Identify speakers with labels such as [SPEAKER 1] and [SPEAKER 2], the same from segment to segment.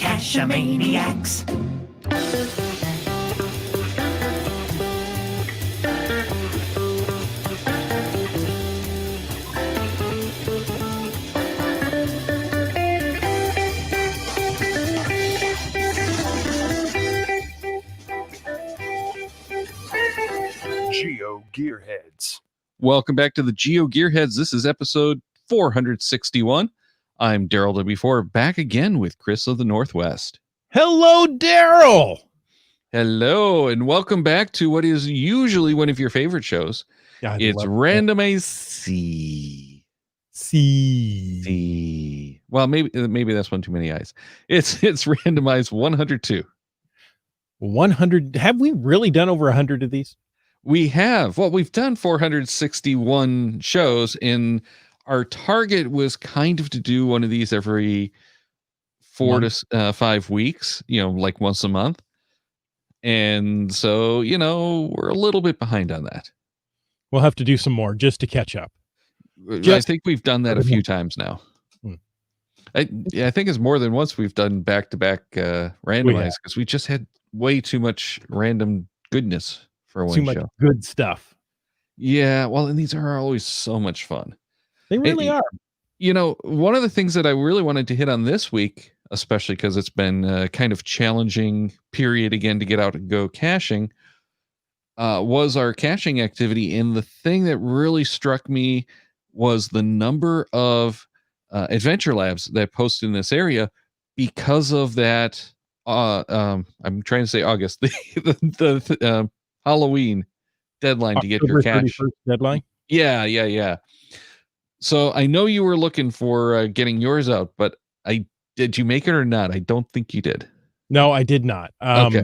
[SPEAKER 1] Cashamaniacs.
[SPEAKER 2] Geo Gearheads.
[SPEAKER 3] Welcome back to the Geo Gearheads. This is episode 461. I'm Daryl W4, back again with Chris of the Northwest.
[SPEAKER 4] Hello, Daryl.
[SPEAKER 3] Hello, and welcome back to what is usually one of your favorite shows. It's Randomize CII. Well, maybe that's one too many eyes. It's Randomize 102.
[SPEAKER 4] 100. Have we really done over 100 of these?
[SPEAKER 3] We have. Well, we've done 461 shows, and our target was kind of to do one of these every 4 to 5 weeks, like once a month. And so, we're a little bit behind on that.
[SPEAKER 4] We'll have to do some more just to catch up.
[SPEAKER 3] I think we've done that a few times now. I think it's more than once we've done back-to-back randomized because we just had way too much random goodness for one show. Too much
[SPEAKER 4] good stuff.
[SPEAKER 3] Yeah, well, and these are always so much fun.
[SPEAKER 4] They really are.
[SPEAKER 3] One of the things that I really wanted to hit on this week, especially because it's been a kind of challenging period again to get out and go caching, was our caching activity. And the thing that really struck me was the number of adventure labs that post in this area because of that. I'm trying to say August, the Halloween deadline to get your cache
[SPEAKER 4] deadline.
[SPEAKER 3] Yeah. So I know you were looking for getting yours out, but did you make it or not? I don't think you did.
[SPEAKER 4] No, I did not.
[SPEAKER 3] Okay.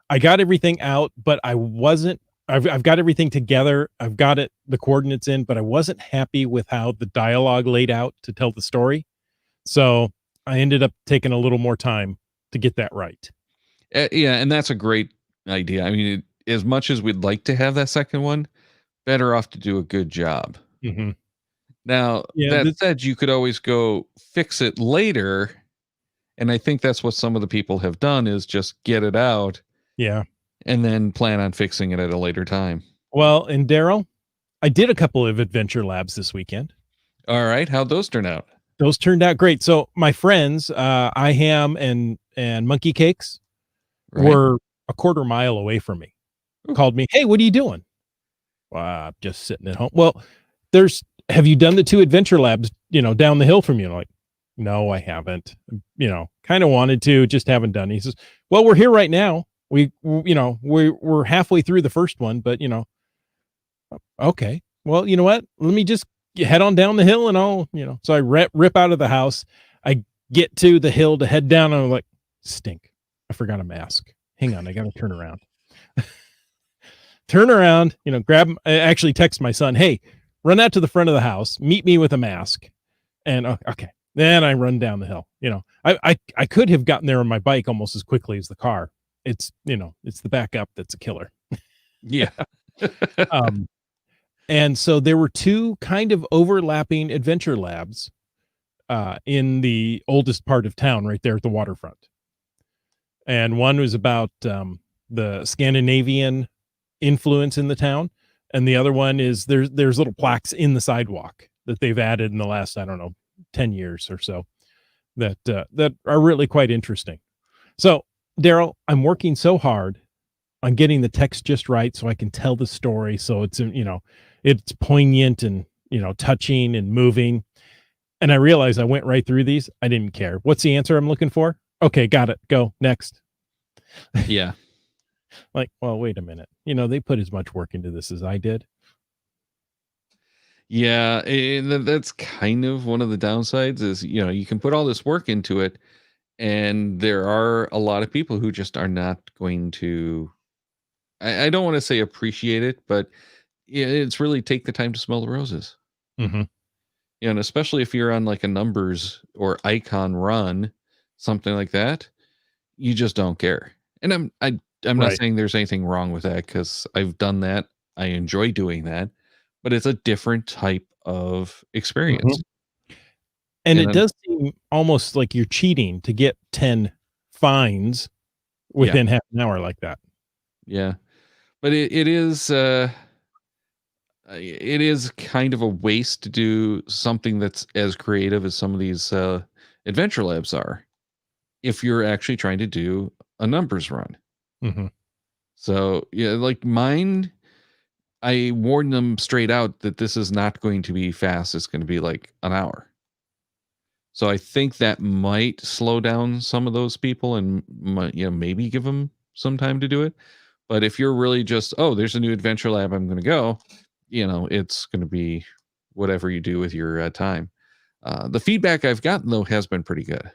[SPEAKER 4] I got everything out, but I wasn't. I've got everything together. I've got the coordinates in, but I wasn't happy with how the dialogue laid out to tell the story. So I ended up taking a little more time to get that right.
[SPEAKER 3] Yeah, and that's a great idea. I mean, as much as we'd like to have that second one, better off to do a good job.
[SPEAKER 4] Mm-hmm.
[SPEAKER 3] Now, that said, you could always go fix it later. And I think that's what some of the people have done is just get it out.
[SPEAKER 4] Yeah.
[SPEAKER 3] And then plan on fixing it at a later time.
[SPEAKER 4] Well, and Daryl, I did a couple of adventure labs this weekend.
[SPEAKER 3] All right. How'd those turn out?
[SPEAKER 4] Those turned out great. So my friends, iHam and Monkey Cakes were a quarter mile away from me. Ooh. Called me, hey, what are you doing? Well, I'm just sitting at home. Well, have you done the 2 adventure labs, down the hill from you? I'm like, no, I haven't. Kind of wanted to, just haven't done. He says, well, we're here right now. We're halfway through the first one, but okay. Well, you know what? Let me just head on down the hill and I'll, so I rip out of the house. I get to the hill to head down and I'm like, stink. I forgot a mask. Hang on. I got to turn around. Turn around, I actually text my son, hey, run out to the front of the house, meet me with a mask. And okay. Then I run down the hill. I could have gotten there on my bike almost as quickly as the car. It's the backup that's a killer.
[SPEAKER 3] Yeah.
[SPEAKER 4] And so there were 2 kind of overlapping adventure labs in the oldest part of town right there at the waterfront. And one was about the Scandinavian influence in the town. And the other one is there's little plaques in the sidewalk that they've added in the last, 10 years or so that are really quite interesting. So Daryl, I'm working so hard on getting the text just right so I can tell the story. So it's, it's poignant and, touching and moving. And I realized I went right through these. I didn't care. What's the answer I'm looking for? Okay, got it. Go next.
[SPEAKER 3] Yeah.
[SPEAKER 4] Like, well, wait a minute. They put as much work into this as I did.
[SPEAKER 3] Yeah, that's kind of one of the downsides is, you can put all this work into it and there are a lot of people who just are not going to, I don't want to say appreciate it, but it's really take the time to smell the roses.
[SPEAKER 4] Mm-hmm.
[SPEAKER 3] And especially if you're on like a numbers or icon run, something like that, you just don't care. And I'm not saying there's anything wrong with that because I've done that. I enjoy doing that, but it's a different type of experience.
[SPEAKER 4] Mm-hmm. And it does seem almost like you're cheating to get 10 finds within half an hour like that.
[SPEAKER 3] Yeah. But it is kind of a waste to do something that's as creative as some of these adventure labs are if you're actually trying to do a numbers run.
[SPEAKER 4] Mm-hmm.
[SPEAKER 3] So yeah, like mine, I warned them straight out that this is not going to be fast. It's going to be like an hour. So I think that might slow down some of those people and maybe give them some time to do it. But if you're really just, oh, there's a new adventure lab, I'm going to go, it's going to be whatever you do with your time. The feedback I've gotten, though, has been pretty good.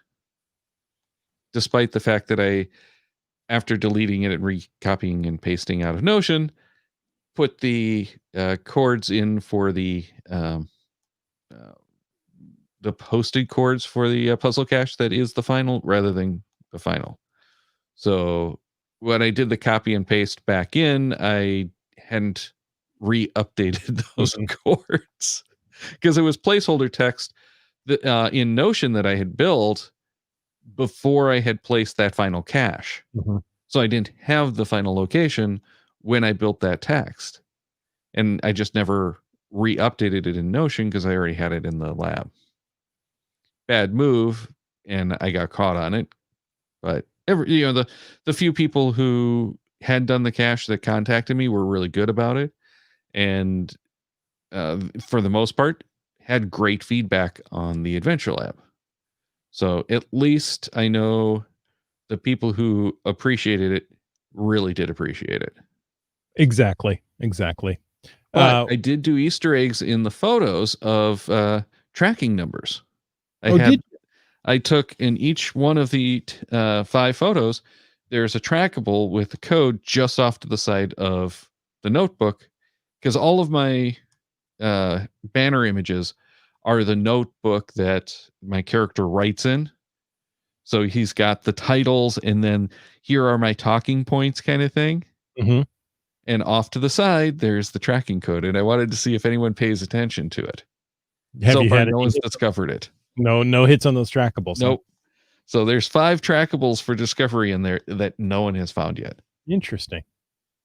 [SPEAKER 3] Despite the fact that after deleting it and recopying and pasting out of Notion, put the chords in for the posted chords for the puzzle cache that is the final rather than the final. So when I did the copy and paste back in, I hadn't re-updated those chords because it was placeholder text that, in Notion that I had built before I had placed that final cache.
[SPEAKER 4] Mm-hmm.
[SPEAKER 3] So I didn't have the final location when I built that text. And I just never re-updated it in Notion because I already had it in the lab. Bad move, and I got caught on it. But the few people who had done the cache that contacted me were really good about it, and for the most part, had great feedback on the Adventure Lab. So at least I know the people who appreciated it really did appreciate it.
[SPEAKER 4] Exactly.
[SPEAKER 3] But I did do Easter eggs in the photos of tracking numbers. I took in each one of the 5 photos, there's a trackable with the code just off to the side of the notebook, because all of my banner images are the notebook that my character writes in. So he's got the titles and then here are my talking points kind of thing.
[SPEAKER 4] Mm-hmm.
[SPEAKER 3] And off to the side, there's the tracking code. And I wanted to see if anyone pays attention to it. So far, no one's discovered it.
[SPEAKER 4] No hits on those trackables.
[SPEAKER 3] Nope. So there's 5 trackables for discovery in there that no one has found yet.
[SPEAKER 4] Interesting.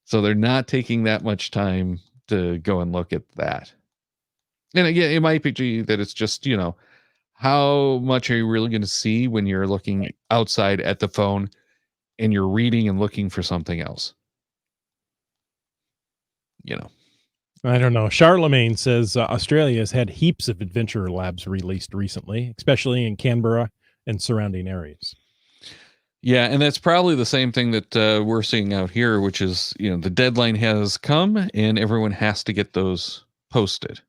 [SPEAKER 3] So they're not taking that much time to go and look at that. And again, it might be that it's just, how much are you really going to see when you're looking outside at the phone and you're reading and looking for something else?
[SPEAKER 4] I don't know. Charlemagne says Australia has had heaps of adventure labs released recently, especially in Canberra and surrounding areas.
[SPEAKER 3] Yeah, and that's probably the same thing that we're seeing out here, which is, the deadline has come and everyone has to get those posted.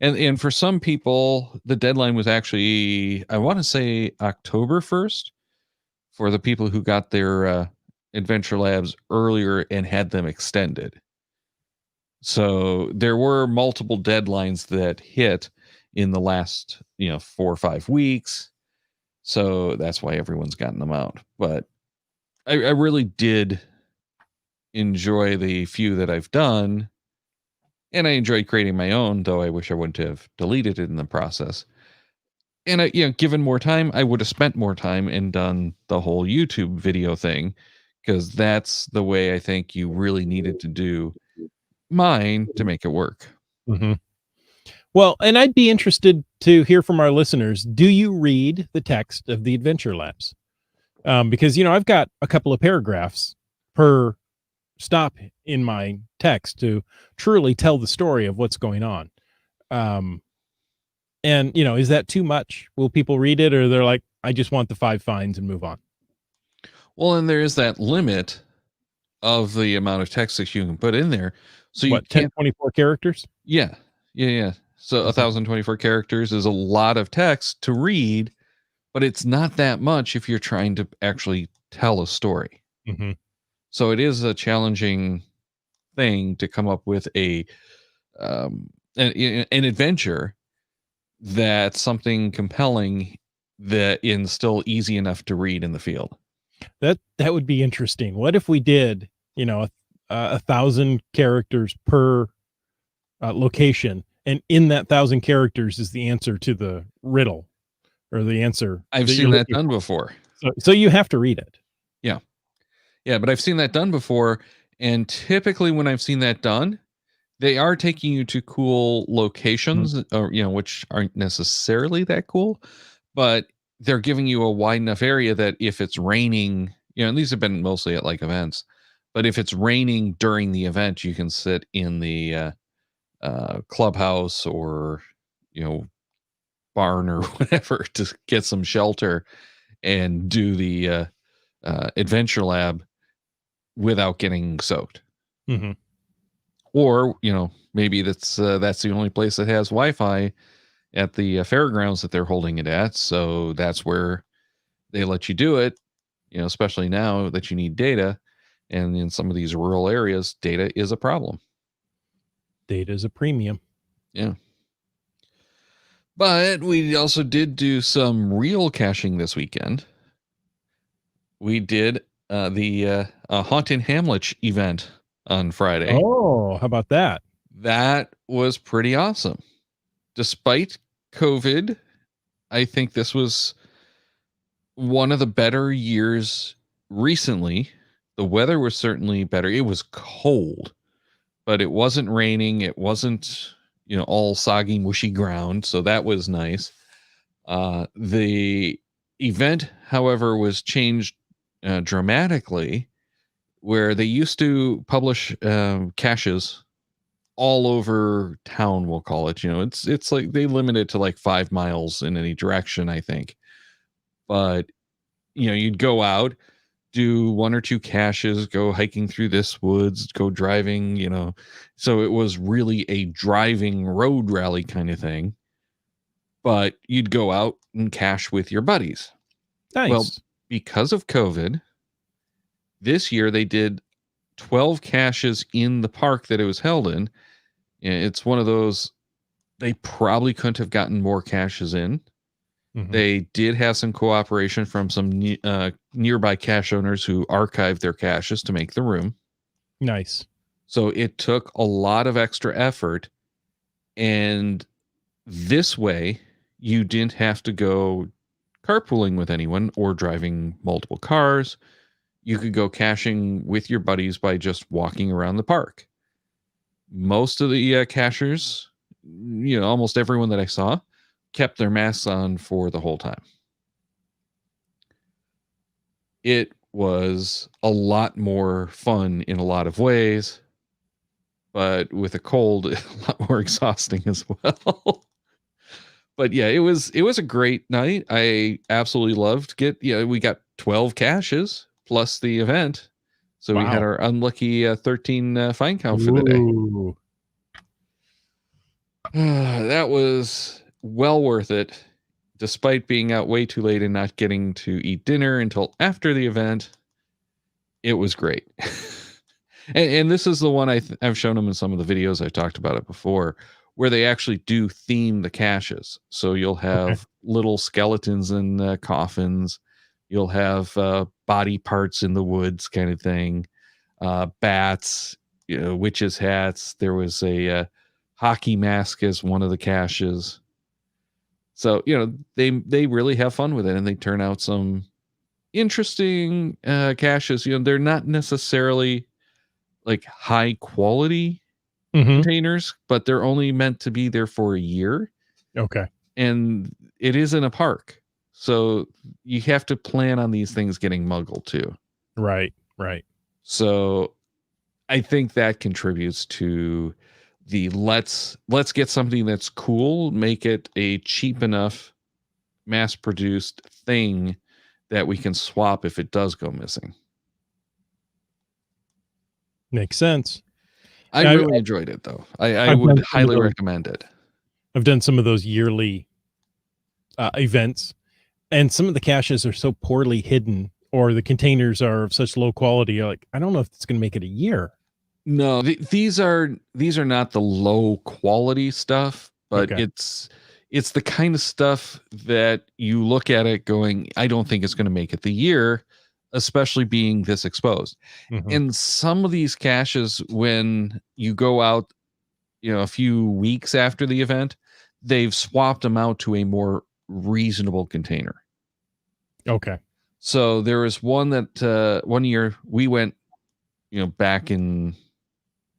[SPEAKER 3] And for some people, the deadline was actually, I want to say October 1st for the people who got their adventure labs earlier and had them extended. So there were multiple deadlines that hit in the last, 4 or 5 weeks. So that's why everyone's gotten them out. But I really did enjoy the few that I've done. And I enjoyed creating my own, though I wish I wouldn't have deleted it in the process. And given more time, I would have spent more time and done the whole YouTube video thing, because that's the way I think you really needed to do mine to make it work.
[SPEAKER 4] Mm-hmm. Well, and I'd be interested to hear from our listeners. Do you read the text of the Adventure Labs? Because, I've got a couple of paragraphs per stop in my text to truly tell the story of what's going on. And, is that too much? Will people read it, or they're like, I just want the 5 finds and move on?
[SPEAKER 3] Well, and there is that limit of the amount of text that you can put in there. So you can't
[SPEAKER 4] 24 characters?
[SPEAKER 3] Yeah. So 1,024 characters is a lot of text to read, but it's not that much if you're trying to actually tell a story.
[SPEAKER 4] Mm-hmm.
[SPEAKER 3] So it is a challenging thing to come up with an adventure that's something compelling that is still easy enough to read in the field.
[SPEAKER 4] That would be interesting. What if we did, 1,000 characters per location, and in that 1,000 characters is the answer to the riddle, or the answer.
[SPEAKER 3] I've seen that done before.
[SPEAKER 4] So you have to read it.
[SPEAKER 3] Yeah, but I've seen that done before, and typically when I've seen that done, they are taking you to cool locations, or which aren't necessarily that cool, but they're giving you a wide enough area that if it's raining, and these have been mostly at like events, but if it's raining during the event, you can sit in the clubhouse or barn or whatever to get some shelter and do the adventure lab without getting soaked.
[SPEAKER 4] Mm-hmm.
[SPEAKER 3] Or maybe that's the only place that has Wi-Fi at the fairgrounds that they're holding it at, so that's where they let you do it, especially now that you need data, and in some of these rural areas data is a problem.
[SPEAKER 4] Data is a premium.
[SPEAKER 3] Yeah. But we also did do some real caching this weekend. We did the Haunted Hamlich event on Friday.
[SPEAKER 4] Oh, how about that?
[SPEAKER 3] That was pretty awesome. Despite COVID, I think this was one of the better years recently. The weather was certainly better. It was cold, but it wasn't raining. It wasn't, all soggy, mushy ground. So that was nice. The event, however, was changed dramatically, where they used to publish caches all over town, we'll call it. It's like they limit it to like 5 miles in any direction, I think. But you'd go out, do 1 or 2 caches, go hiking through this woods, go driving, so it was really a driving road rally kind of thing. But you'd go out and cache with your buddies.
[SPEAKER 4] Nice.
[SPEAKER 3] Well, because of COVID, this year they did 12 caches in the park that it was held in. It's one of those, they probably couldn't have gotten more caches in.
[SPEAKER 4] Mhm.
[SPEAKER 3] They did have some cooperation from some nearby cache owners who archived their caches to make the room.
[SPEAKER 4] Nice.
[SPEAKER 3] So it took a lot of extra effort. And this way, you didn't have to go carpooling with anyone or driving multiple cars. You could go caching with your buddies by just walking around the park. Most of the cachers, almost everyone that I saw, kept their masks on for the whole time. It was a lot more fun in a lot of ways, but with a cold, a lot more exhausting as well. But yeah, it was a great night. I absolutely loved we got 12 caches plus the event. So we had
[SPEAKER 4] Wow.
[SPEAKER 3] our unlucky 13 find count for the day.
[SPEAKER 4] Ooh.
[SPEAKER 3] That was well worth it, despite being out way too late and not getting to eat dinner until after the event. It was great. and this is the one I've shown them in some of the videos. I've talked about it before, where they actually do theme the caches. So you'll have little skeletons in coffins. You'll have body parts in the woods kind of thing. Bats, witches' hats. There was a hockey mask as one of the caches. So, they really have fun with it, and they turn out some interesting caches. They're not necessarily like high quality containers, but they're only meant to be there for a year.
[SPEAKER 4] Okay.
[SPEAKER 3] And it is in a park. So you have to plan on these things getting muggled too.
[SPEAKER 4] Right.
[SPEAKER 3] So I think that contributes to the let's get something that's cool, make it a cheap enough mass produced thing that we can swap if it does go missing.
[SPEAKER 4] Makes sense.
[SPEAKER 3] I really enjoyed it though. I would highly recommend it.
[SPEAKER 4] I've done some of those yearly events, and some of the caches are so poorly hidden, or the containers are of such low quality. Like, I don't know if it's going to make it a year.
[SPEAKER 3] No, these are not the low quality stuff, but it's the kind of stuff that you look at it going, I don't think it's going to make it the year, especially being this exposed. And some of these caches, when you go out, a few weeks after the event, they've swapped them out to a more reasonable container.
[SPEAKER 4] Okay.
[SPEAKER 3] So there was one that one year we went, back in,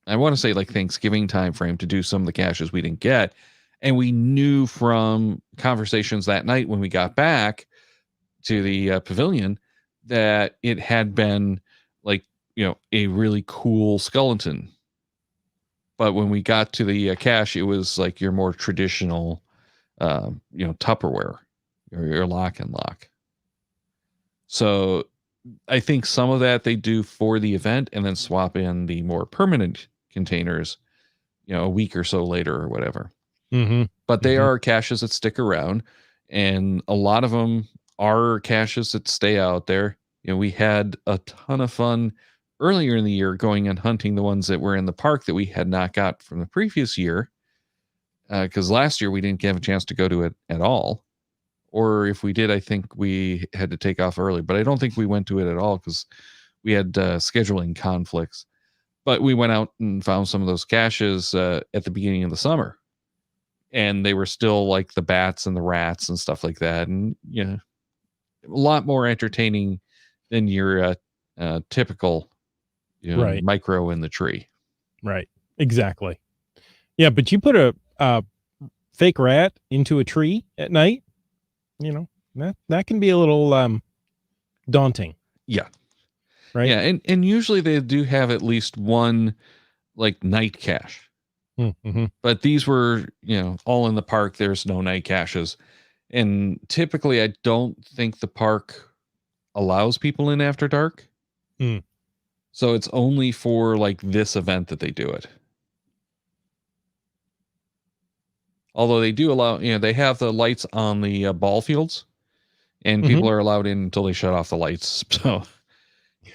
[SPEAKER 3] I want to say like Thanksgiving time frame to do some of the caches we didn't get. And we knew from conversations that night when we got back to the pavilion that it had been like, a really cool skeleton. But when we got to the cache, it was like your more traditional, Tupperware, your lock and lock. So I think some of that they do for the event and then swap in the more permanent containers, a week or so later or whatever.
[SPEAKER 4] Mm-hmm.
[SPEAKER 3] But they are caches that stick around, and a lot of them are caches that stay out there. We had a ton of fun earlier in the year going and hunting the ones that were in the park that we had not got from the previous year. Because last year we didn't have a chance to go to it at all. Or if we did, I think we had to take off early, but I don't think we went to it at all because we had scheduling conflicts. But we went out and found some of those caches at the beginning of the summer, and they were still like the bats and the rats and stuff like that. And, a lot more entertaining than your typical,
[SPEAKER 4] Right.
[SPEAKER 3] micro in the tree.
[SPEAKER 4] Right. Exactly. Yeah. But you put a fake rat into a tree at night, that can be a little daunting.
[SPEAKER 3] Yeah.
[SPEAKER 4] Right.
[SPEAKER 3] Yeah. And usually they do have at least one like night cache.
[SPEAKER 4] Mm-hmm.
[SPEAKER 3] But these were, all in the park. There's no night caches. And typically I don't think the park allows people in after dark.
[SPEAKER 4] Mm.
[SPEAKER 3] So it's only for like this event that they do it. Although they do allow, they have the lights on the ball fields, and people are allowed in until they shut off the lights. So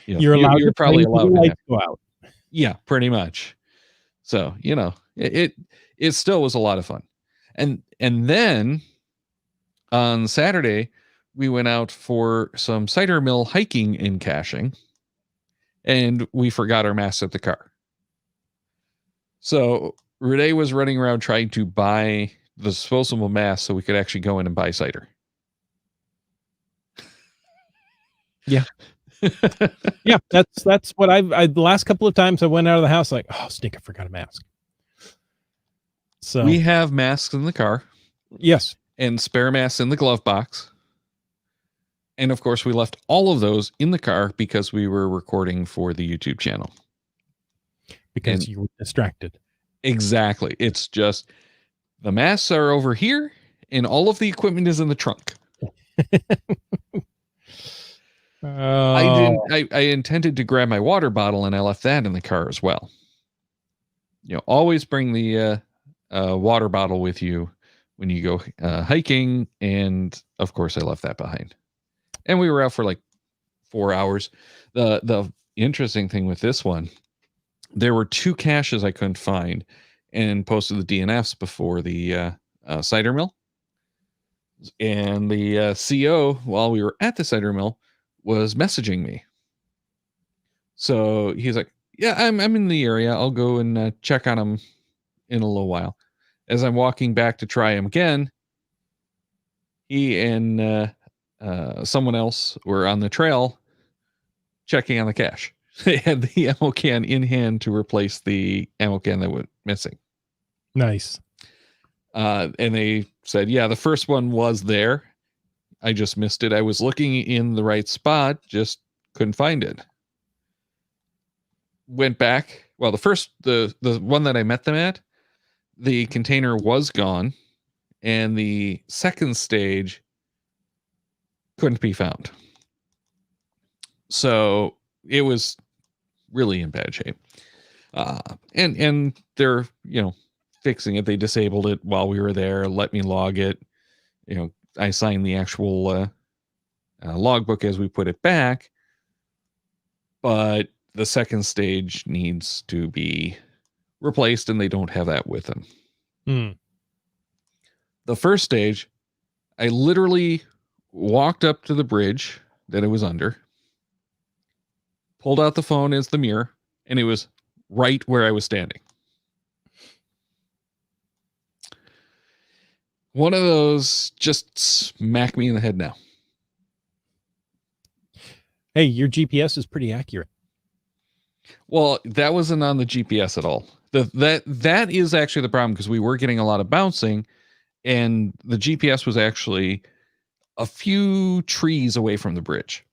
[SPEAKER 4] you're allowed
[SPEAKER 3] you're
[SPEAKER 4] to
[SPEAKER 3] probably
[SPEAKER 4] play until
[SPEAKER 3] allowed
[SPEAKER 4] the
[SPEAKER 3] in
[SPEAKER 4] lights
[SPEAKER 3] there.
[SPEAKER 4] go out.
[SPEAKER 3] Yeah, pretty much. So, it still was a lot of fun. And then on Saturday, we went out for some cider mill hiking and caching, and we forgot our masks at the car. So Renee was running around trying to buy the disposable mask so we could actually go in and buy cider.
[SPEAKER 4] Yeah. Yeah, that's what I the last couple of times I went out of the house like, oh, stink, I forgot a mask. So
[SPEAKER 3] we have masks in the car.
[SPEAKER 4] Yes.
[SPEAKER 3] And spare masks in the glove box. And of course, we left all of those in the car because we were recording for the YouTube channel.
[SPEAKER 4] Because you were distracted. Exactly.
[SPEAKER 3] It's just the masks are over here and all of the equipment is in the trunk. I intended to grab my water bottle and I left that in the car as well. Always bring the water bottle with you when you go hiking. And of course I left that behind. And we were out for like 4 hours. The interesting thing with this one, there were 2 caches I couldn't find and posted the DNFs before the cider mill. And the CO, while we were at the cider mill, was messaging me. So he's like, yeah, I'm in the area. I'll go and check on him in a little while. As I'm walking back to try him again, he and someone else were on the trail checking on the cache. They had the ammo can in hand to replace the ammo can that went missing.
[SPEAKER 4] Nice.
[SPEAKER 3] And they said, yeah, the first one was there. I just missed it. I was looking in the right spot, just couldn't find it. Went back. Well, the one that I met them at, the container was gone, and the second stage couldn't be found. So it was really in bad shape. And they're, fixing it. They disabled it while we were there, let me log it. I signed the actual logbook as we put it back. But the second stage needs to be replaced, and they don't have that with them.
[SPEAKER 4] Mm.
[SPEAKER 3] The first stage, I literally walked up to the bridge that it was under, pulled out the phone as the mirror, and it was right where I was standing. One of those just smack me in the head now.
[SPEAKER 4] Hey, your GPS is pretty accurate.
[SPEAKER 3] Well, that wasn't on the GPS at all. That is actually the problem, because we were getting a lot of bouncing, and the GPS was actually a few trees away from the bridge.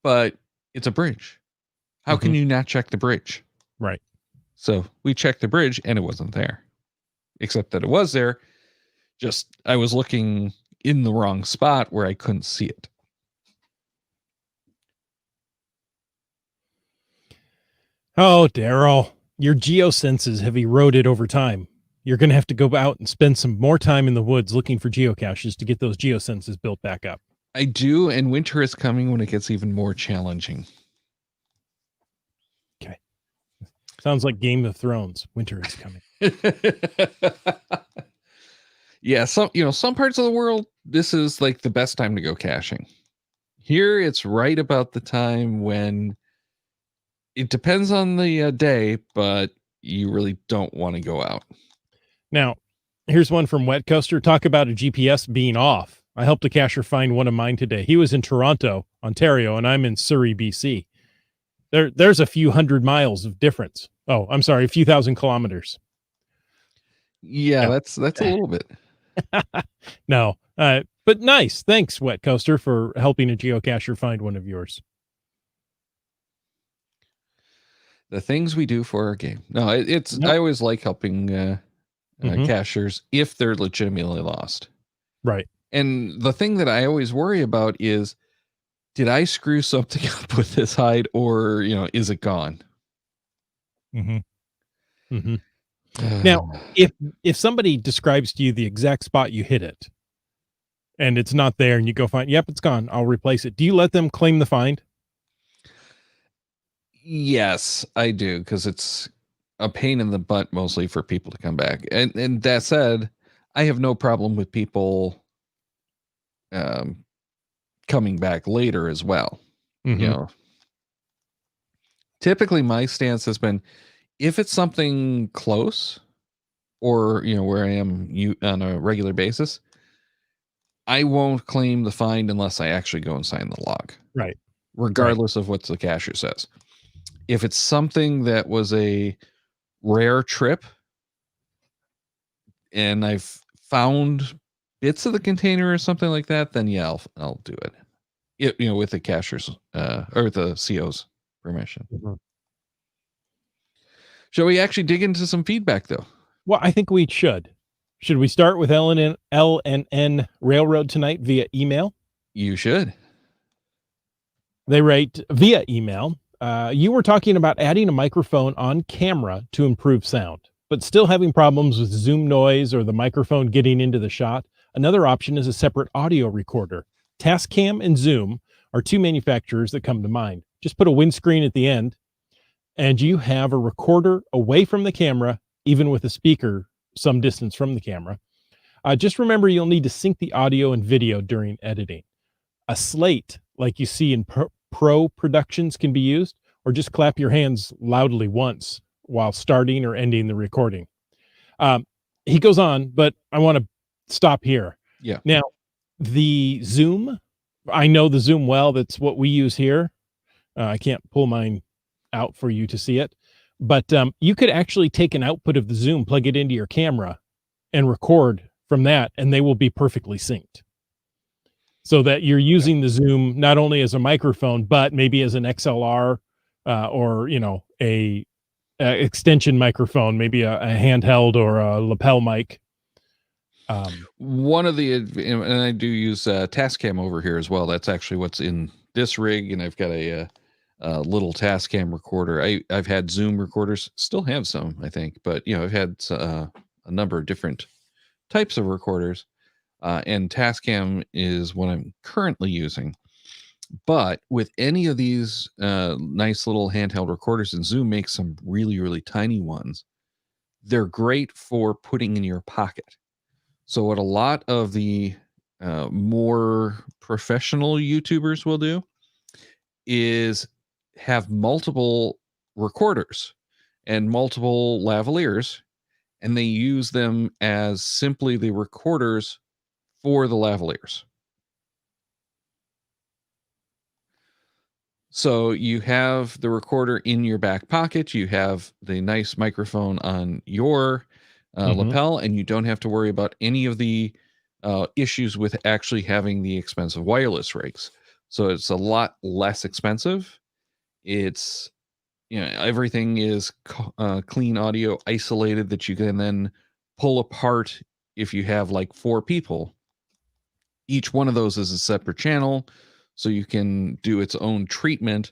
[SPEAKER 3] But it's a bridge. How can you not check the bridge?
[SPEAKER 4] Right.
[SPEAKER 3] So we checked the bridge and it wasn't there. Except that it was there. Just I was looking in the wrong spot where I couldn't see it.
[SPEAKER 4] Oh, Daryl, your geosenses have eroded over time. You're going to have to go out and spend some more time in the woods looking for geocaches to get those geosenses built back up.
[SPEAKER 3] I do, and winter is coming when it gets even more challenging.
[SPEAKER 4] Okay. Sounds like Game of Thrones. Winter is coming.
[SPEAKER 3] Yeah, some parts of the world, this is like the best time to go caching. Here, it's right about the time when it depends on the day, but you really don't want to go out.
[SPEAKER 4] Now, here's one from Wet Coaster. Talk about a GPS being off. I helped a cacher find one of mine today. He was in Toronto, Ontario, and I'm in Surrey, BC. There's a few hundred miles of difference. Oh, I'm sorry, a few thousand kilometers.
[SPEAKER 3] Yeah, that's a little bit.
[SPEAKER 4] No, but nice. Thanks, Wet Coaster, for helping a geocacher find one of yours.
[SPEAKER 3] The things we do for our game. No, it's
[SPEAKER 4] Yep.
[SPEAKER 3] I always like helping cachers if they're legitimately lost.
[SPEAKER 4] Right.
[SPEAKER 3] And the thing that I always worry about is, did I screw something up with this hide, or is it gone?
[SPEAKER 4] Now, if somebody describes to you the exact spot you hit it, and it's not there, and you go find, yep, it's gone, I'll replace it. Do you let them claim the find?
[SPEAKER 3] Yes, I do, because it's a pain in the butt mostly for people to come back. And that said, I have no problem with people coming back later as well. Typically my stance has been, if it's something close, or where I am on a regular basis, I won't claim the find unless I actually go and sign the log.
[SPEAKER 4] Right.
[SPEAKER 3] Regardless of what the cacher says. If it's something that was a rare trip and I've found bits of the container or something like that, then yeah, I'll do it. With the cacher's or the CO's permission. Shall we actually dig into some feedback though?
[SPEAKER 4] Well, I think we should. Should we start with LNN Railroad tonight via email?
[SPEAKER 3] You should.
[SPEAKER 4] They write via email. You were talking about adding a microphone on camera to improve sound, but still having problems with zoom noise or the microphone getting into the shot. Another option is a separate audio recorder. Tascam and Zoom are two manufacturers that come to mind. Just put a windscreen at the end, and you have a recorder away from the camera, even with a speaker some distance from the camera. Just remember, you'll need to sync the audio and video during editing. A slate, like you see in pro productions, can be used, or just clap your hands loudly once while starting or ending the recording. He goes on, but I want to stop here.
[SPEAKER 3] Yeah.
[SPEAKER 4] Now, the Zoom, I know the Zoom well. That's what we use here. I can't pull mine out for you to see it, but you could actually take an output of the Zoom, plug it into your camera, and record from that, and they will be perfectly synced. So that you're using the Zoom not only as a microphone, but maybe as an XLR or a extension microphone, maybe a handheld or a lapel mic.
[SPEAKER 3] One of the, and I do use Tascam over here as well. That's actually what's in this rig, and I've got a little Tascam recorder. I've had Zoom recorders, still have some, I think, but I've had a number of different types of recorders, and Tascam is what I'm currently using. But with any of these nice little handheld recorders, and Zoom makes some really, really tiny ones, they're great for putting in your pocket. So what a lot of the more professional YouTubers will do is have multiple recorders and multiple lavaliers, and they use them as simply the recorders for the lavaliers. So you have the recorder in your back pocket. You have the nice microphone on your lapel, and you don't have to worry about any of the issues with actually having the expensive wireless rigs. So it's a lot less expensive. It's, everything is clean audio, isolated, that you can then pull apart if you have like 4 people. Each one of those is a separate channel, so you can do its own treatment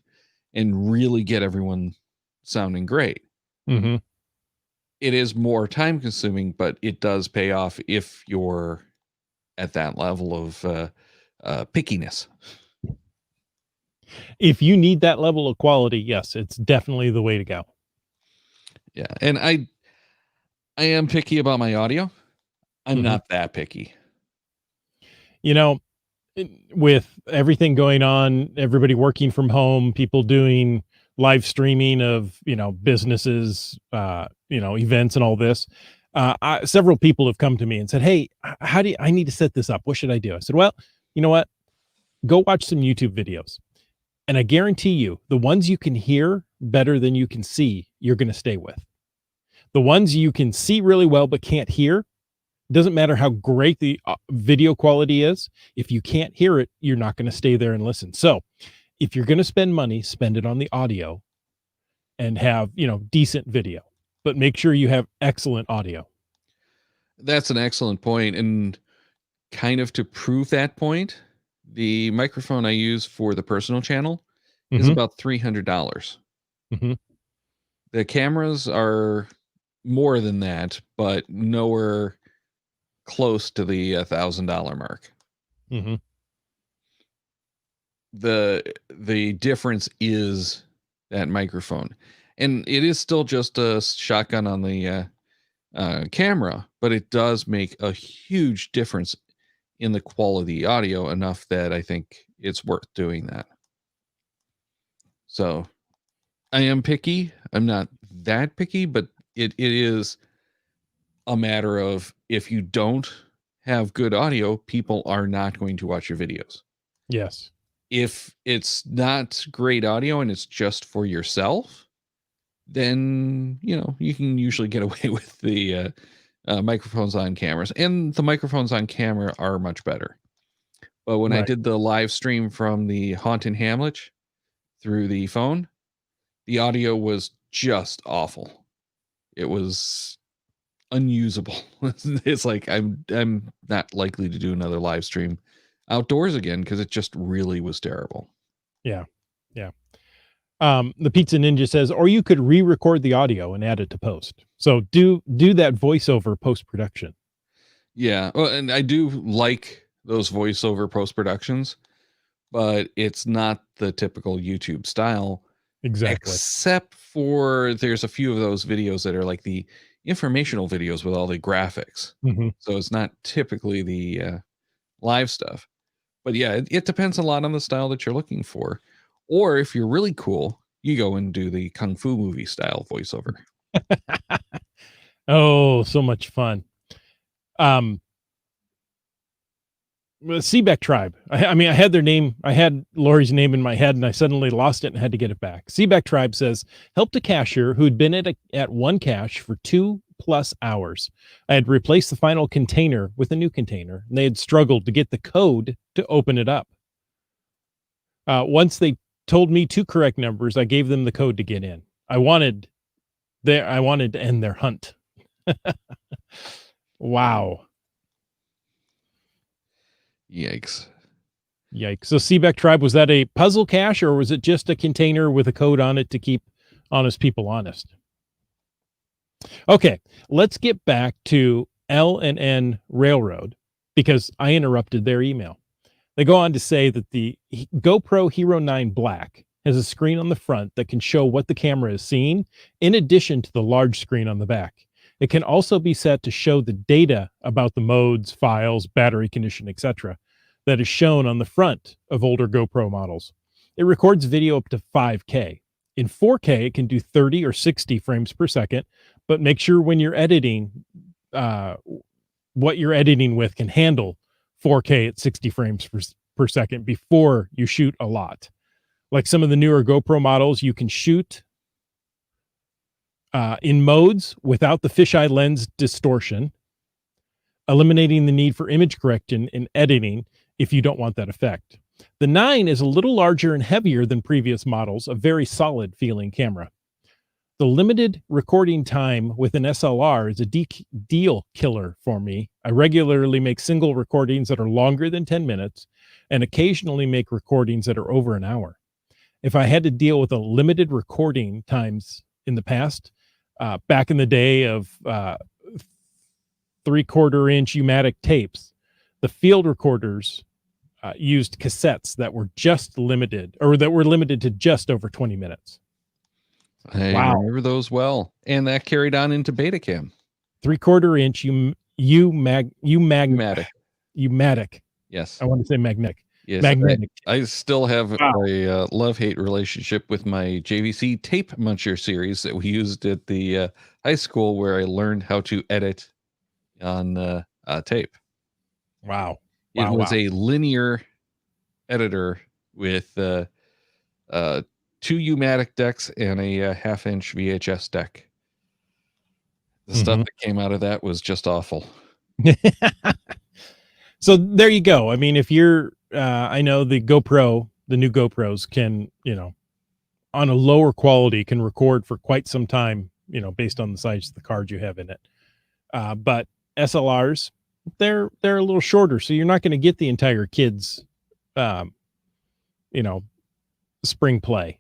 [SPEAKER 3] and really get everyone sounding great.
[SPEAKER 4] Mm-hmm.
[SPEAKER 3] It is more time consuming, but it does pay off if you're at that level of pickiness.
[SPEAKER 4] If you need that level of quality, yes, it's definitely the way to go.
[SPEAKER 3] Yeah, and I am picky about my audio. I'm not that picky.
[SPEAKER 4] With everything going on, everybody working from home, people doing live streaming of, businesses, events and all this. Several people have come to me and said, "Hey, I need to set this up. What should I do?" I said, "Well, you know what? Go watch some YouTube videos. And I guarantee you, the ones you can hear better than you can see, you're going to stay with. The ones you can see really well but can't hear, doesn't matter how great the video quality is. If you can't hear it, you're not going to stay there and listen. So if you're going to spend money, spend it on the audio and have, decent video, but make sure you have excellent audio."
[SPEAKER 3] That's an excellent point. And kind of to prove that point, the microphone I use for the personal channel is about $300.
[SPEAKER 4] Mm-hmm.
[SPEAKER 3] The cameras are more than that, but nowhere close to the $1,000 mark.
[SPEAKER 4] Mm-hmm.
[SPEAKER 3] The difference is that microphone, and it is still just a shotgun on the camera, but it does make a huge difference in the quality audio, enough that I think it's worth doing that. So I am picky. I'm not that picky, but it is a matter of, if you don't have good audio, people are not going to watch your videos.
[SPEAKER 4] Yes.
[SPEAKER 3] If it's not great audio and it's just for yourself, then, you can usually get away with the microphones on cameras, and the microphones on camera are much better. But when I did the live stream from the Haunted Hamlich through the phone, the audio was just awful. It was unusable. It's like I'm not likely to do another live stream outdoors again, because it just really was terrible.
[SPEAKER 4] Yeah. The Pizza Ninja says, or you could re-record the audio and add it to post. So do that voiceover post-production.
[SPEAKER 3] Yeah. Well, and I do like those voiceover post-productions, but it's not the typical YouTube style.
[SPEAKER 4] Exactly.
[SPEAKER 3] Except for, there's a few of those videos that are like the informational videos with all the graphics.
[SPEAKER 4] Mm-hmm.
[SPEAKER 3] So it's not typically the live stuff. But yeah, it depends a lot on the style that you're looking for. Or if you're really cool, you go and do the Kung Fu movie style voiceover.
[SPEAKER 4] Oh, so much fun. Seabeck Tribe. I mean, I had their name. I had Lori's name in my head, and I suddenly lost it and had to get it back. Seabeck Tribe says, helped a cashier who'd been at one cache for 2+ hours. I had replaced the final container with a new container, and they had struggled to get the code to open it up. Once they told me 2 correct numbers, I gave them the code to get in. I wanted to end their hunt. Wow.
[SPEAKER 3] Yikes.
[SPEAKER 4] So Seabeck Tribe, was that a puzzle cache, or was it just a container with a code on it to keep honest people honest? Okay, let's get back to L&N Railroad, because I interrupted their email. They go on to say that the GoPro Hero 9 Black has a screen on the front that can show what the camera is seeing, in addition to the large screen on the back. It can also be set to show the data about the modes, files, battery condition, etc., that is shown on the front of older GoPro models. It records video up to 5K. In 4K, it can do 30 or 60 frames per second, but make sure when you're editing, what you're editing with can handle 4K at 60 frames per second before you shoot a lot. Like some of the newer GoPro models, you can shoot in modes without the fisheye lens distortion, eliminating the need for image correction and editing if you don't want that effect. The 9 is a little larger and heavier than previous models, a very solid feeling camera. The limited recording time with an SLR is a deal killer for me. I regularly make single recordings that are longer than 10 minutes and occasionally make recordings that are over an hour. If I had to deal with a limited recording times in the past, back in the day of 3/4 inch U-matic tapes, the field recorders used cassettes that were limited to just over 20 minutes.
[SPEAKER 3] I
[SPEAKER 4] Wow.
[SPEAKER 3] remember those well. And that carried on into Betacam.
[SPEAKER 4] 3/4 inch U-matic.
[SPEAKER 3] Yes.
[SPEAKER 4] I want to say magnetic.
[SPEAKER 3] Yes.
[SPEAKER 4] Magnetic.
[SPEAKER 3] I still have
[SPEAKER 4] Wow.
[SPEAKER 3] a love-hate relationship with my JVC tape muncher series that we used at the high school, where I learned how to edit on tape.
[SPEAKER 4] Wow.
[SPEAKER 3] It was a linear editor with 2 U-matic decks and a half-inch VHS deck. The stuff that came out of that was just awful.
[SPEAKER 4] So there you go. I mean, if you're, I know the new GoPros can, on a lower quality can record for quite some time, based on the size of the card you have in it. But SLRs, they're a little shorter, so you're not going to get the entire kid's, spring play.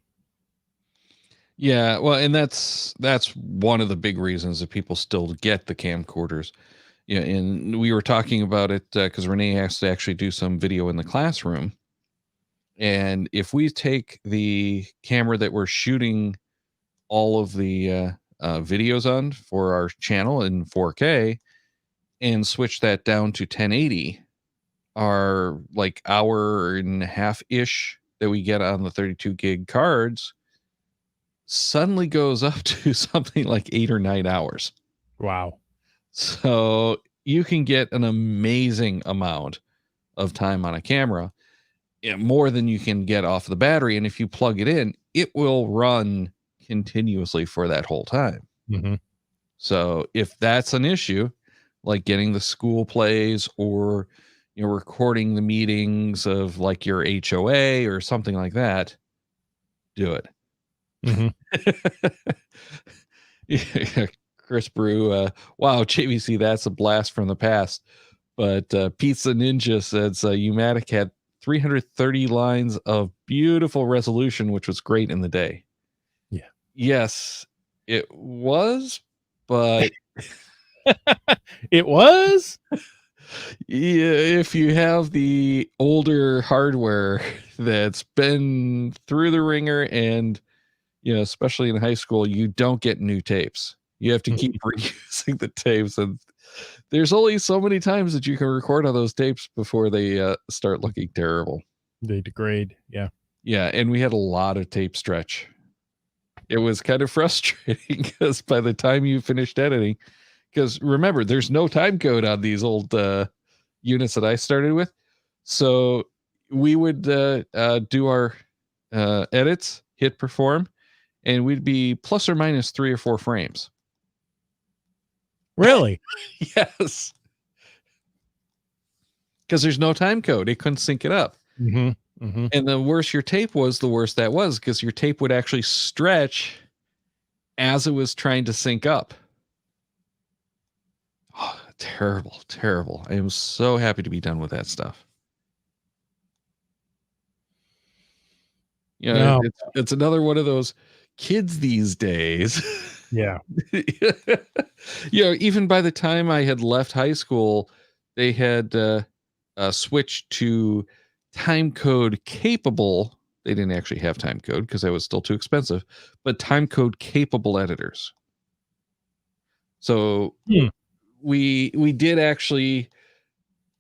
[SPEAKER 3] Yeah, well, and that's one of the big reasons that people still get the camcorders. Yeah, and we were talking about it because Renee has to actually do some video in the classroom. And if we take the camera that we're shooting all of the videos on for our channel in 4K and switch that down to 1080, our like hour and a half ish that we get on the 32 gig cards suddenly goes up to something like 8 or 9 hours.
[SPEAKER 4] Wow.
[SPEAKER 3] So you can get an amazing amount of time on a camera, more than you can get off the battery. And if you plug it in, it will run continuously for that whole time.
[SPEAKER 4] Mm-hmm.
[SPEAKER 3] So if that's an issue, like getting the school plays or recording the meetings of like your HOA or something like that, do it.
[SPEAKER 4] Mm-hmm.
[SPEAKER 3] Yeah, Chris Brew, wow, JVC, that's a blast from the past. But Pizza Ninja says U-matic had 330 lines of beautiful resolution, which was great in the day.
[SPEAKER 4] Yeah.
[SPEAKER 3] Yes, it was, but
[SPEAKER 4] it was.
[SPEAKER 3] Yeah, if you have the older hardware that's been through the ringer, and especially in high school, you don't get new tapes. You have to keep reusing the tapes, and there's only so many times that you can record on those tapes before they start looking terrible.
[SPEAKER 4] They degrade. Yeah.
[SPEAKER 3] Yeah, and we had a lot of tape stretch. It was kind of frustrating because by the time you finished editing, because remember, there's no time code on these old units that I started with. So we would do our edits, hit perform, and we'd be plus or minus 3 or 4 frames.
[SPEAKER 4] Really?
[SPEAKER 3] Yes. Because there's no time code. It couldn't sync it up.
[SPEAKER 4] Mm-hmm. Mm-hmm.
[SPEAKER 3] And the worse your tape was, the worse that was, because your tape would actually stretch as it was trying to sync up. Oh, terrible, terrible. I am so happy to be done with that stuff. It's another one of those kids these days.
[SPEAKER 4] Yeah.
[SPEAKER 3] Even by the time I had left high school, they had switched to timecode capable. They didn't actually have timecode because that was still too expensive, but timecode capable editors. So we did actually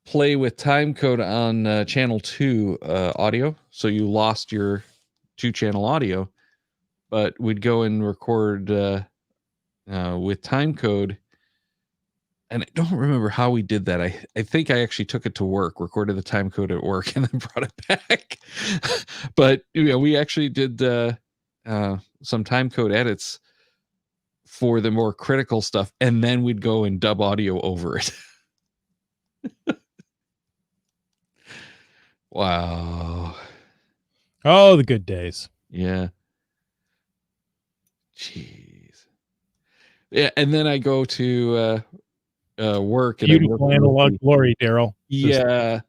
[SPEAKER 3] play with timecode on channel 2 audio. So you lost your 2-channel audio, but we'd go and record with timecode And I don't remember how we did that. I think I actually took it to work, recorded the time code at work, and then brought it back. But we actually did some time code edits for the more critical stuff, and then we'd go and dub audio over it. Wow.
[SPEAKER 4] Oh, the good days.
[SPEAKER 3] Yeah. Jeez. Yeah, and then I go to work and
[SPEAKER 4] Beautiful analog glory, Daryl.
[SPEAKER 3] Yeah.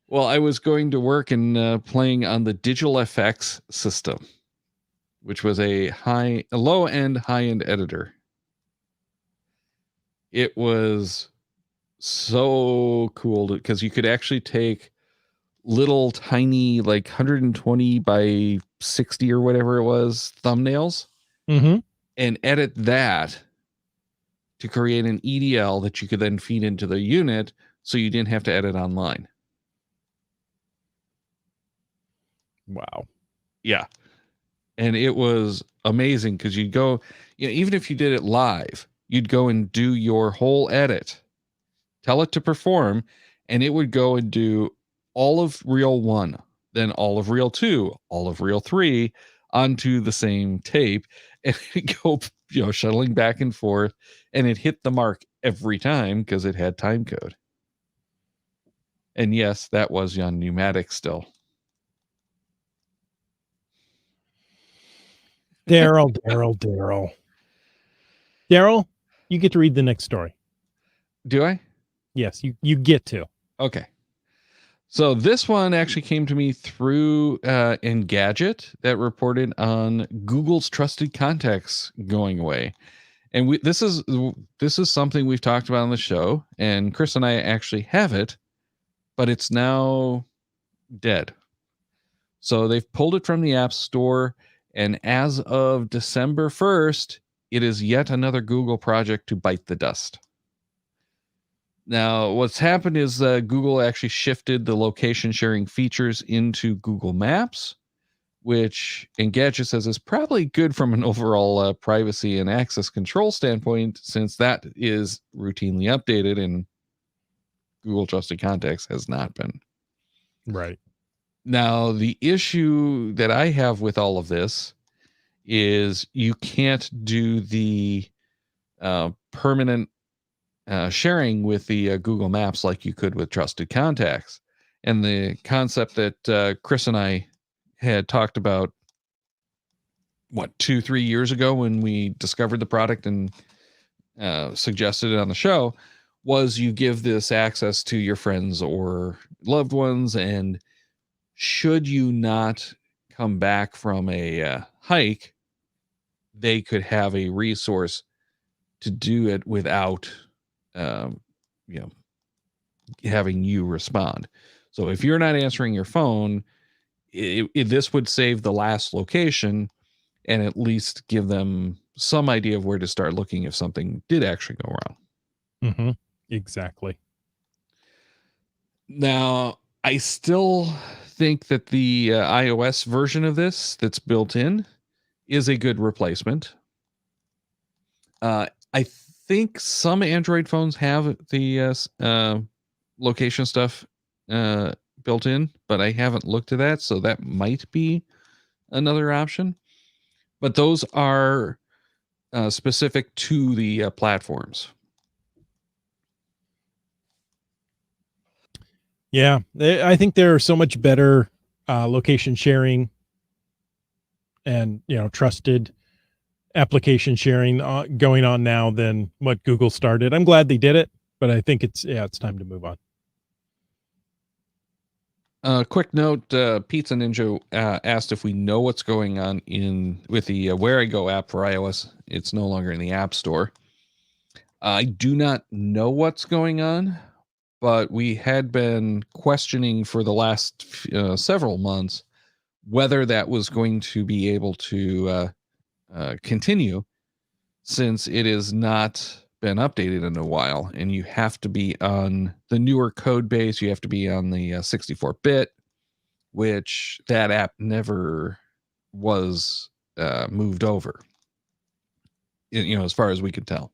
[SPEAKER 3] Well, I was going to work and playing on the Digital FX system, which was a low-end, high-end editor. It was so cool because you could actually take little tiny, like 120 by 60 or whatever it was, thumbnails, and edit that to create an EDL that you could then feed into the unit so you didn't have to edit online.
[SPEAKER 4] Wow.
[SPEAKER 3] Yeah. And it was amazing because you'd go, even if you did it live, you'd go and do your whole edit, tell it to perform, and it would go and do all of reel 1, then all of reel 2, all of reel 3 onto the same tape, and it'd go, shuttling back and forth, and it hit the mark every time because it had time code. And yes, that was on pneumatic still.
[SPEAKER 4] Daryl, you get to read the next story.
[SPEAKER 3] Do I?
[SPEAKER 4] Yes, you get to.
[SPEAKER 3] Okay. So this one actually came to me through Engadget that reported on Google's trusted contacts going away. And this is something we've talked about on the show, and Chris and I actually have it, but it's now dead. So they've pulled it from the App Store, and as of December 1st, it is yet another Google project to bite the dust. Now, what's happened is Google actually shifted the location sharing features into Google Maps, which Engadget says is probably good from an overall privacy and access control standpoint, since that is routinely updated and Google Trusted Contacts has not been.
[SPEAKER 4] Right.
[SPEAKER 3] Now, the issue that I have with all of this is you can't do the permanent sharing with the Google Maps like you could with Trusted Contacts. And the concept that Chris and I had talked about, 2-3 years ago when we discovered the product and suggested it on the show, was you give this access to your friends or loved ones, and should you not come back from a hike, they could have a resource to do it without having you respond. So if you're not answering your phone, this would save the last location and at least give them some idea of where to start looking if something did actually go wrong.
[SPEAKER 4] Exactly.
[SPEAKER 3] Now, I still think that the iOS version of this that's built in is a good replacement. I think some Android phones have the location stuff built in, but I haven't looked at that, so that might be another option. But those are specific to the platforms.
[SPEAKER 4] Yeah, I think there are so much better location sharing and trusted application sharing going on now than what Google started. I'm glad they did it, but I think it's time to move on.
[SPEAKER 3] Quick note, Pizza Ninja asked if we know what's going on with the Where I Go app for iOS. It's no longer in the App Store. I do not know what's going on, but we had been questioning for the last several months whether that was going to be able to continue, since it has not been updated in a while, and you have to be on the newer code base. You have to be on the 64-bit, which that app never was moved over, as far as we could tell.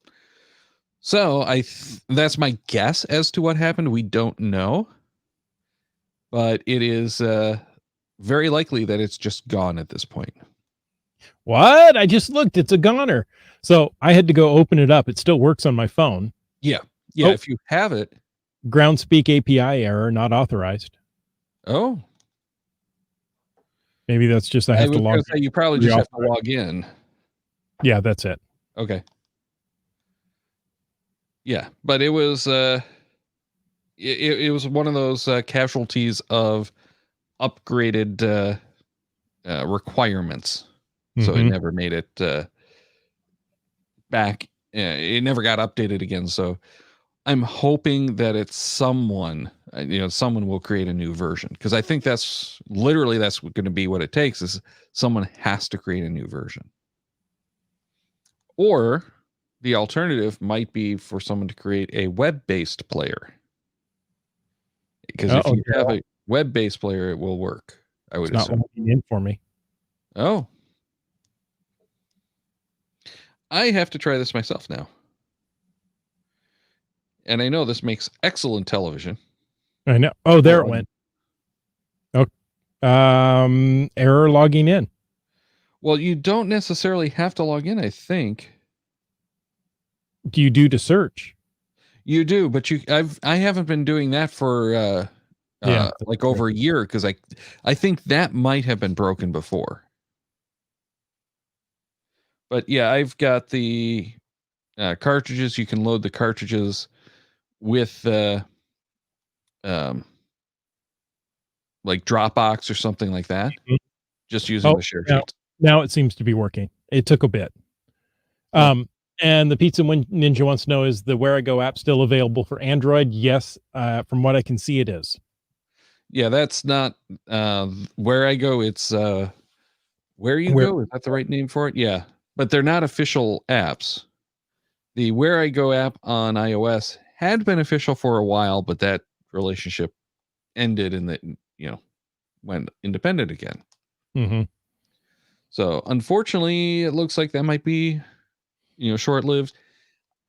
[SPEAKER 3] So that's my guess as to what happened. We don't know, but it is very likely that it's just gone at this point.
[SPEAKER 4] What? I just looked. It's a goner. So I had to go open it up. It still works on my phone.
[SPEAKER 3] Yeah.
[SPEAKER 4] Oh.
[SPEAKER 3] If you have it.
[SPEAKER 4] Groundspeak API error, not authorized.
[SPEAKER 3] Oh.
[SPEAKER 4] Maybe that's just I have to log in.
[SPEAKER 3] You probably just have to log in.
[SPEAKER 4] Yeah, that's it.
[SPEAKER 3] Okay. Yeah, but it was it was one of those casualties of upgraded requirements. So it never made it back. It never got updated again. So I'm hoping that it's someone will create a new version, because I think that's going to be what it takes, is someone has to create a new version. Or the alternative might be for someone to create a web-based player. Because if you have a web-based player, it will work. I would assume.
[SPEAKER 4] Not logging in for me.
[SPEAKER 3] Oh. I have to try this myself now. And I know this makes excellent television.
[SPEAKER 4] I know. Oh, there it went. Oh, error logging in.
[SPEAKER 3] Well, you don't necessarily have to log in, I think.
[SPEAKER 4] Do you do to search?
[SPEAKER 3] You do, but I haven't been doing that for like over a year, because I think that might have been broken before. But yeah, I've got the cartridges. You can load the cartridges with like Dropbox or something like that, just using the share sheets.
[SPEAKER 4] Now it seems to be working. It took a bit. And the Pizza Ninja wants to know, is the Where I Go app still available for Android? Yes, from what I can see, it is.
[SPEAKER 3] Yeah, that's not Where I Go. It's Where You Go. Is that the right name for it? Yeah, but they're not official apps. The Where I Go app on iOS had been official for a while, but that relationship ended, and that went independent again.
[SPEAKER 4] Mm-hmm.
[SPEAKER 3] So unfortunately, it looks like that might be short-lived.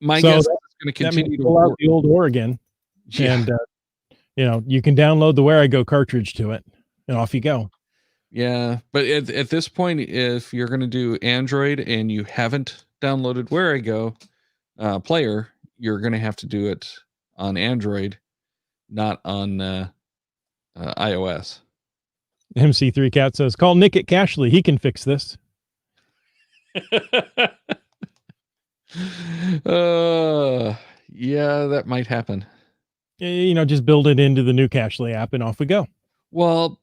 [SPEAKER 3] My guess is it's going to continue to
[SPEAKER 4] pull out the old Oregon, and you can download the Where I Go cartridge to it, and off you go.
[SPEAKER 3] Yeah, but at this point, if you're going to do Android and you haven't downloaded Where I Go player, you're going to have to do it on Android, not on iOS.
[SPEAKER 4] MC3 Cat says, call Nick at Cashley. He can fix this.
[SPEAKER 3] Yeah, that might happen.
[SPEAKER 4] Just build it into the new Cashley app and off we go.
[SPEAKER 3] Well,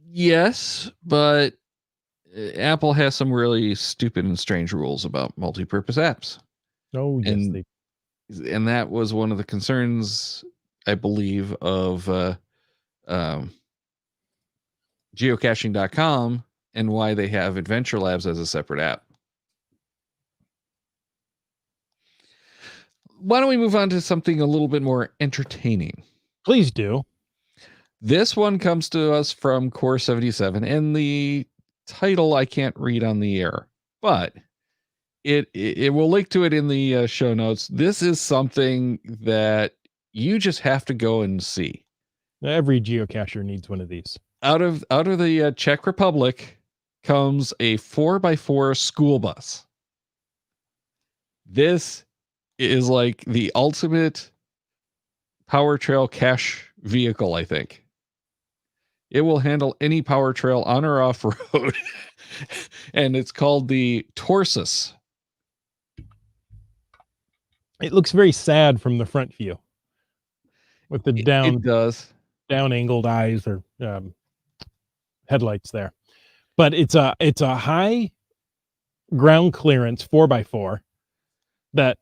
[SPEAKER 3] yes, but Apple has some really stupid and strange rules about multi-purpose apps.
[SPEAKER 4] Oh, yes.
[SPEAKER 3] And that was one of the concerns, I believe, of geocaching.com, and why they have Adventure Labs as a separate app. Why don't we move on to something a little bit more entertaining?
[SPEAKER 4] Please do.
[SPEAKER 3] This one comes to us from Core 77, and the title I can't read on the air, but it will link to it in the show notes. This is something that you just have to go and see.
[SPEAKER 4] Every geocacher needs one of these.
[SPEAKER 3] Out of the Czech Republic comes a 4x4 school bus. This is like the ultimate power trail cache vehicle, I think. It will handle any power trail on or off road. And it's called the Torsus.
[SPEAKER 4] It looks very sad from the front view, with the down angled eyes or headlights there. But it's a high ground clearance 4x4 that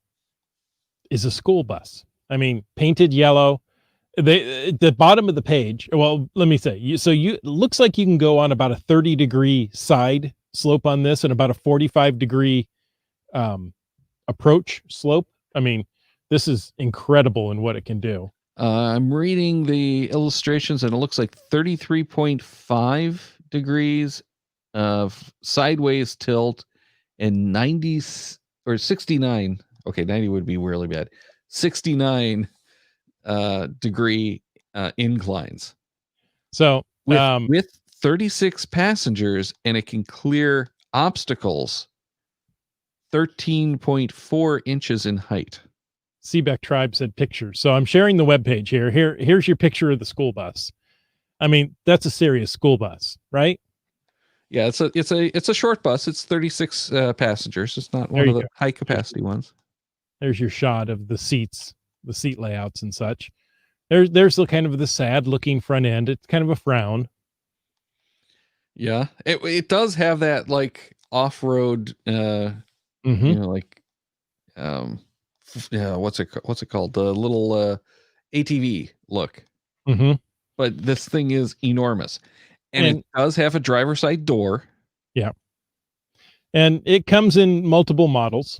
[SPEAKER 4] is a school bus. I mean, painted yellow. The bottom of the page. Well, let me say, it looks like you can go on about a 30-degree side slope on this, and about a 45-degree approach slope. I mean, this is incredible in what it can do.
[SPEAKER 3] I'm reading the illustrations, and it looks like 33.5 degrees of sideways tilt, and 90 or 69. Okay, 90 would be really bad. 69 degree inclines.
[SPEAKER 4] So
[SPEAKER 3] With 36 passengers, and it can clear obstacles 13.4 inches in height.
[SPEAKER 4] Seebeck Tribe said pictures. So I'm sharing the webpage here. Here's your picture of the school bus. I mean, that's a serious school bus, right?
[SPEAKER 3] Yeah, it's a short bus. It's 36 passengers. It's not one of the high capacity ones.
[SPEAKER 4] There's your shot of the seats, the seat layouts and such. There's the kind of the sad looking front end. It's kind of a frown.
[SPEAKER 3] Yeah, it does have that like off-road you know, like yeah, what's it called? The little ATV look. But this thing is enormous. And it does have a driver's side door.
[SPEAKER 4] Yeah. And it comes in multiple models.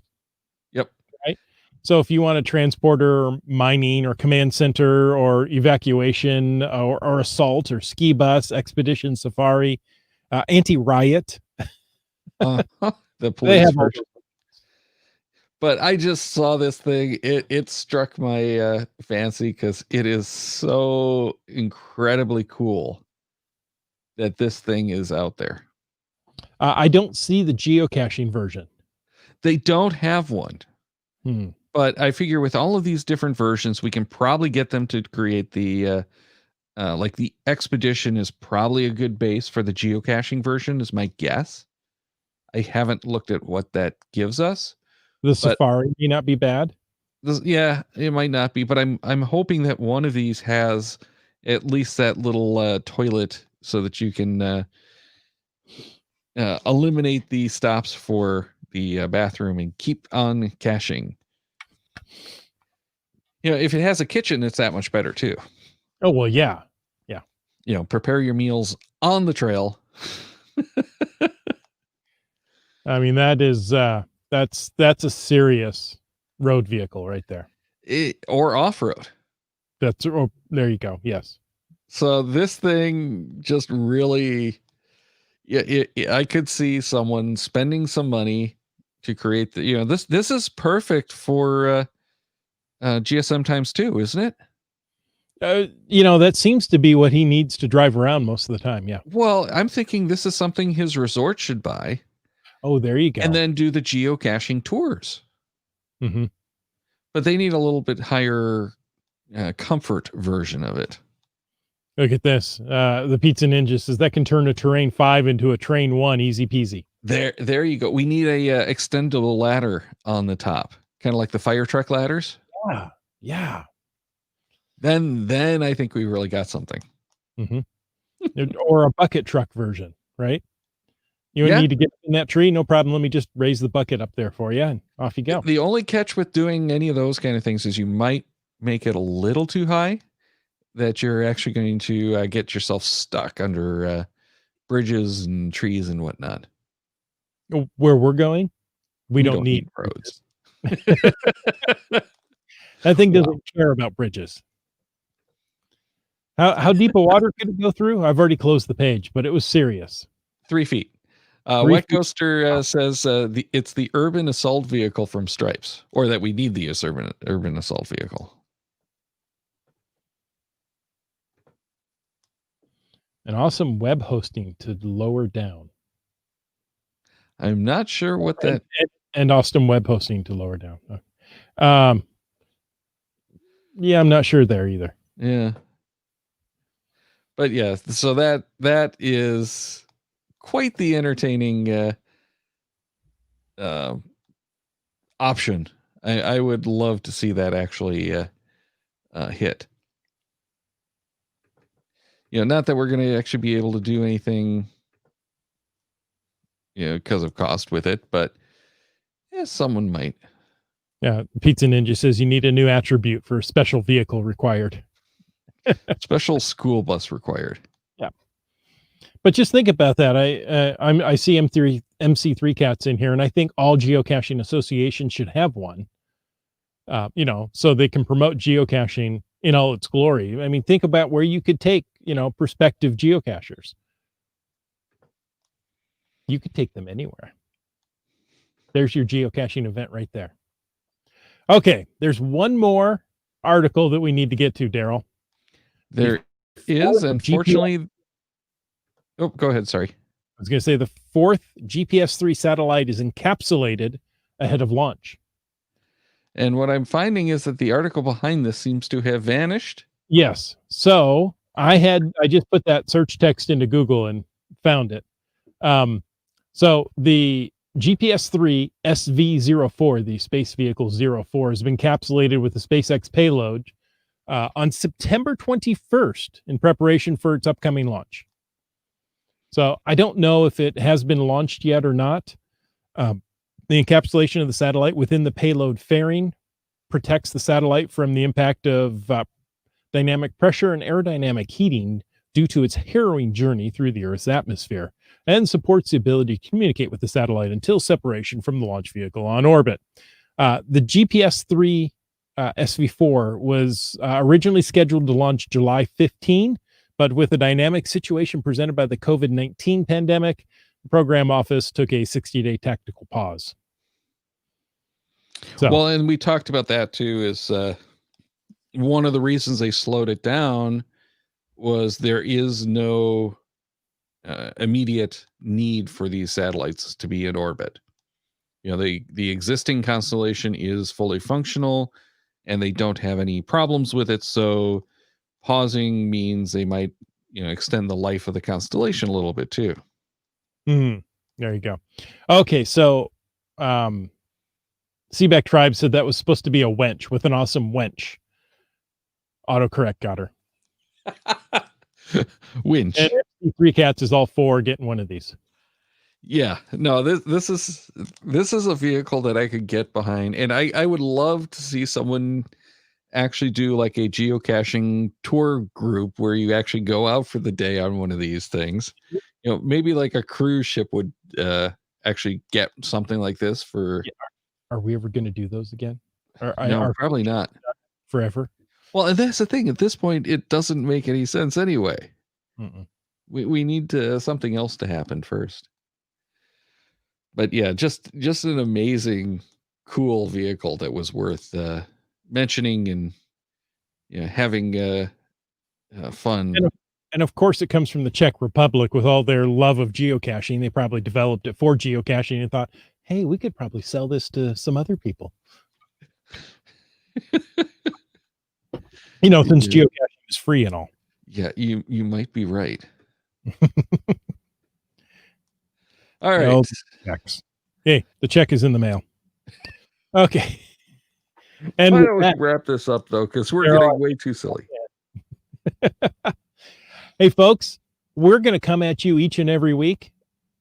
[SPEAKER 3] Yep.
[SPEAKER 4] Right. So if you want a transporter, or mining, or command center, or evacuation, or assault, or ski bus, expedition, safari, anti-riot.
[SPEAKER 3] The police version. But I just saw this thing. It struck my fancy because it is so incredibly cool that this thing is out there.
[SPEAKER 4] I don't see the geocaching version.
[SPEAKER 3] They don't have one. But I figure with all of these different versions, we can probably get them to create the like the expedition is probably a good base for the geocaching version is my guess. I haven't looked at what that gives us.
[SPEAKER 4] The safari may not be bad.
[SPEAKER 3] Yeah, it might not be, but I'm hoping that one of these has at least that little toilet so that you can eliminate the stops for the bathroom and keep on caching. You know, if it has a kitchen, it's that much better too.
[SPEAKER 4] Oh, well, yeah. Yeah.
[SPEAKER 3] You know, prepare your meals on the trail.
[SPEAKER 4] I mean, that is that's a serious road vehicle right there.
[SPEAKER 3] Or off-road.
[SPEAKER 4] There you go. Yes.
[SPEAKER 3] So this thing just really, I could see someone spending some money to create the, you know, this is perfect for GSM ×2, isn't it?
[SPEAKER 4] You know, that seems to be what he needs to drive around most of the time. Yeah.
[SPEAKER 3] Well, I'm thinking this is something his resort should buy.
[SPEAKER 4] Oh, there you go.
[SPEAKER 3] And then do the geocaching tours. But they need a little bit higher comfort version of it.
[SPEAKER 4] Look at this. The Pizza Ninja says that can turn a terrain 5 into a train 1, easy peasy.
[SPEAKER 3] There you go. We need a extendable ladder on the top, kind of like the fire truck ladders.
[SPEAKER 4] Yeah.
[SPEAKER 3] Then I think we really got something.
[SPEAKER 4] Or a bucket truck version, right? You need to get in that tree, no problem. Let me just raise the bucket up there for you, and off you go.
[SPEAKER 3] The only catch with doing any of those kind of things is you might make it a little too high, that you're actually going to get yourself stuck under bridges and trees and whatnot.
[SPEAKER 4] Where we're going, we don't need
[SPEAKER 3] roads.
[SPEAKER 4] That thing doesn't care about bridges. How deep of water could it go through? I've already closed the page, but it was serious.
[SPEAKER 3] 3 feet. Wet Coaster says it's the urban assault vehicle from Stripes, or that we need the urban assault vehicle.
[SPEAKER 4] An awesome web hosting to lower down.
[SPEAKER 3] I'm not sure what that...
[SPEAKER 4] And awesome web hosting to lower down. Yeah, I'm not sure there either.
[SPEAKER 3] Yeah. But yeah, so that is quite the entertaining option. I would love to see that actually hit. You know, not that we're going to actually be able to do anything, you know, because of cost with it, but yeah, someone might.
[SPEAKER 4] Yeah, Pizza Ninja says you need a new attribute for special vehicle required.
[SPEAKER 3] Special school bus required.
[SPEAKER 4] Yeah. But just think about that. I see MC3 cats in here, and I think all geocaching associations should have one. You know, so they can promote geocaching in all its glory. I mean, think about where you could take, you know, prospective geocachers. You could take them anywhere. There's your geocaching event right there. Okay, there's one more article that we need to get to, Daryl.
[SPEAKER 3] There is, unfortunately. Oh, go ahead. Sorry.
[SPEAKER 4] I was going to say the fourth GPS-3 satellite is encapsulated ahead of launch.
[SPEAKER 3] And what I'm finding is that the article behind this seems to have vanished.
[SPEAKER 4] Yes. So I just put that search text into Google and found it. So the GPS-3 SV-04, the Space Vehicle 04, has been encapsulated with the SpaceX payload on September 21st in preparation for its upcoming launch. So I don't know if it has been launched yet or not. The encapsulation of the satellite within the payload fairing protects the satellite from the impact of dynamic pressure and aerodynamic heating due to its harrowing journey through the Earth's atmosphere, and supports the ability to communicate with the satellite until separation from the launch vehicle on orbit. The GPS-3 SV-4 was originally scheduled to launch July 15, but with the dynamic situation presented by the COVID-19 pandemic, the program office took a 60-day tactical pause. So,
[SPEAKER 3] well, and we talked about that too, is one of the reasons they slowed it down was there is no immediate need for these satellites to be in orbit. You know, the existing constellation is fully functional and they don't have any problems with it. So pausing means they might, extend the life of the constellation a little bit too.
[SPEAKER 4] there you go. Okay. So, Seaback Tribe said that was supposed to be a wench with an awesome wench. Autocorrect got her.
[SPEAKER 3] Winch.
[SPEAKER 4] And Three Cats is all for getting one of these.
[SPEAKER 3] Yeah, no, this is a vehicle that I could get behind, and I would love to see someone actually do like a geocaching tour group where you actually go out for the day on one of these things. Maybe like a cruise ship would actually get something like this for.
[SPEAKER 4] Yeah. Are we ever going to do those again?
[SPEAKER 3] No, probably not.
[SPEAKER 4] Forever.
[SPEAKER 3] Well, and that's the thing. At this point, it doesn't make any sense anyway. We need something else to happen first. But yeah, just an amazing, cool vehicle that was worth mentioning and having fun.
[SPEAKER 4] And of course, it comes from the Czech Republic with all their love of geocaching. They probably developed it for geocaching and thought, hey, we could probably sell this to some other people. Since geocaching is free and all.
[SPEAKER 3] Yeah, you might be right. All right.
[SPEAKER 4] No, hey, the check is in the mail. Okay. And
[SPEAKER 3] why don't we wrap this up, though, because we're getting way too silly.
[SPEAKER 4] Hey, folks, we're going to come at you each and every week.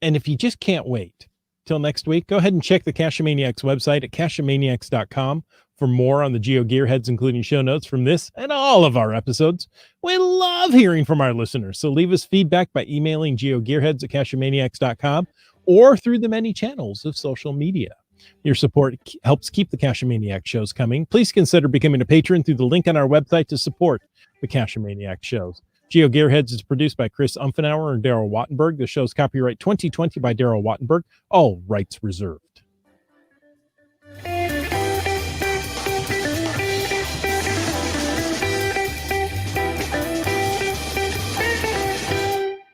[SPEAKER 4] And if you just can't wait till next week, go ahead and check the Cacheamaniacs website at cacheamaniacs.com for more on the Geo Gearheads, including show notes from this and all of our episodes. We love hearing from our listeners, so leave us feedback by emailing geogearheads at cacheamaniacs.com or through the many channels of social media. Your support helps keep the Cacheamaniac shows coming. Please consider becoming a patron through the link on our website to support the Cacheamaniac shows. Geo Gearheads is produced by Chris Umfenauer and Daryl Wattenberg. The show's copyright 2020 by Daryl Wattenberg. All rights reserved.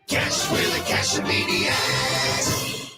[SPEAKER 1] Cash with a Cacheamaniac.